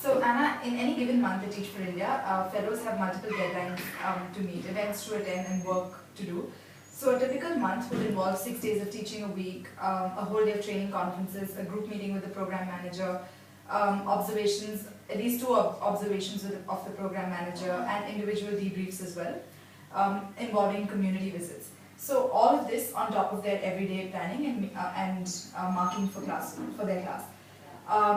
So Anna, in any given month at Teach for India, fellows have multiple deadlines to meet, events to attend and work to do. So a typical month would involve 6 days of teaching a week, a whole day of training conferences, a group meeting with the program manager, observations, at least 2 observations of the program manager, and individual debriefs as well, involving community visits. So all of this on top of their everyday planning and marking for their class.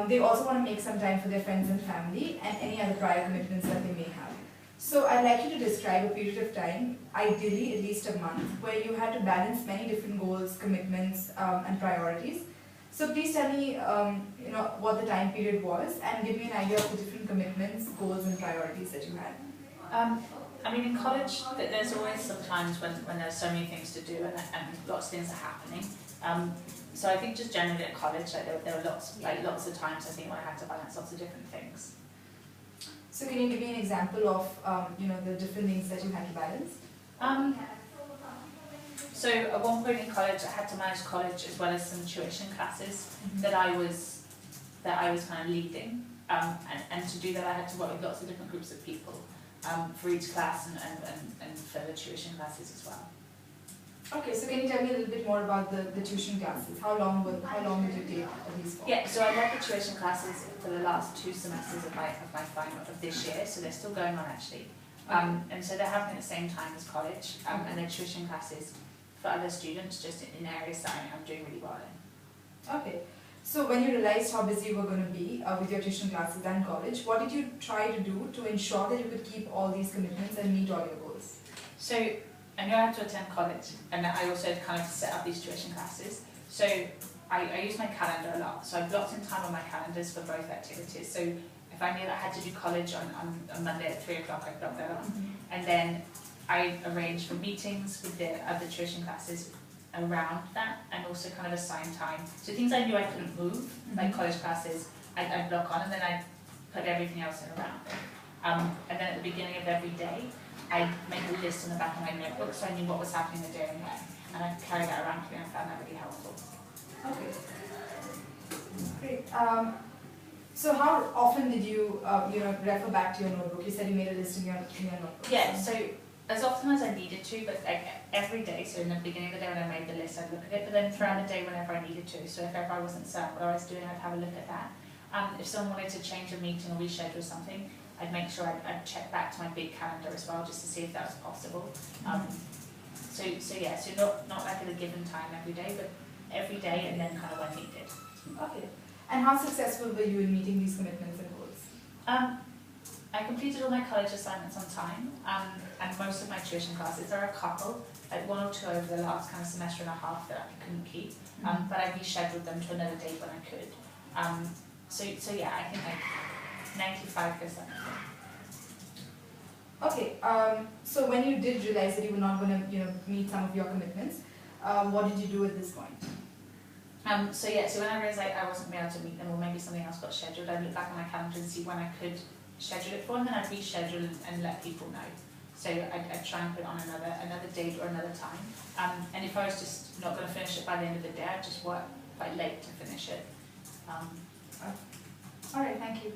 They also want to make some time for their friends and family and any other prior commitments that they may have. So I'd like you to describe a period of time, ideally at least a month, where you had to balance many different goals, commitments, and priorities. So please tell me what the time period was and give me an idea of the different commitments, goals, and priorities that you had. I mean, in college, there's always some times when there's so many things to do and lots of things are happening. So I think just generally at college, there were lots of times I think when I had to balance lots of different things. So can you give me an example of the different things that you had to balance? So at one point in college, I had to manage college as well as some tuition classes that I was kind of leading, and to do that I had to work with lots of different groups of people for each class and for the tuition classes as well. Okay, so can you tell me a little bit more about the tuition classes? How long did you take these for? Yeah, so I led the tuition classes for the last 2 semesters of my final of this year, so they're still going on actually. And so they're happening at the same time as college, and they're tuition classes for other students just in areas that I'm doing really well in. Okay, so when you realized how busy you were going to be with your tuition classes and college, what did you try to do to ensure that you could keep all these commitments and meet all your goals? So I knew I had to attend college, and I also had kind of set up these tuition classes. So I use my calendar a lot, so I blocked in time on my calendars for both activities. So if I knew that I had to do college on Monday at 3 o'clock, I blocked that on. And then I arranged for meetings with the other tuition classes around that, and also kind of assign time. So things I knew I couldn't move, like college classes, I'd block on, and then I'd put everything else in around it. And then at the beginning of every day, I'd make a list on the back of my notebook so I knew what was happening the day and when, and I'd carry that around with me, and I found that really helpful. Okay. Great. So how often did you refer back to your notebook? You said you made a list in your notebook. Yeah, so as often as I needed to, but like every day. So in the beginning of the day when I made the list, I'd look at it, but then throughout the day whenever I needed to. So if ever I wasn't certain what I was doing, I'd have a look at that. If someone wanted to change a meeting or reschedule something, I'd make sure I'd check back to my big calendar as well, just to see if that was possible. So not like at a given time every day, but every day and then kind of when needed. Okay. And how successful were you in meeting these commitments and goals? I completed all my college assignments on time, and most of my tuition classes. There are a couple, like 1 or 2 over the last kind of semester and a half that I couldn't keep, but I rescheduled them to another date when I could. So yeah, I think like 95%. Okay. So when you did realize that you were not going to meet some of your commitments, what did you do at this point? So when I realized I wasn't able to meet them, or maybe something else got scheduled, I'd look back on my calendar and see when I could schedule it for, and then I'd reschedule and let people know. So I'd try and put it on another date or another time. And if I was just not going to finish it by the end of the day, I'd just work quite late to finish it. All right, thank you.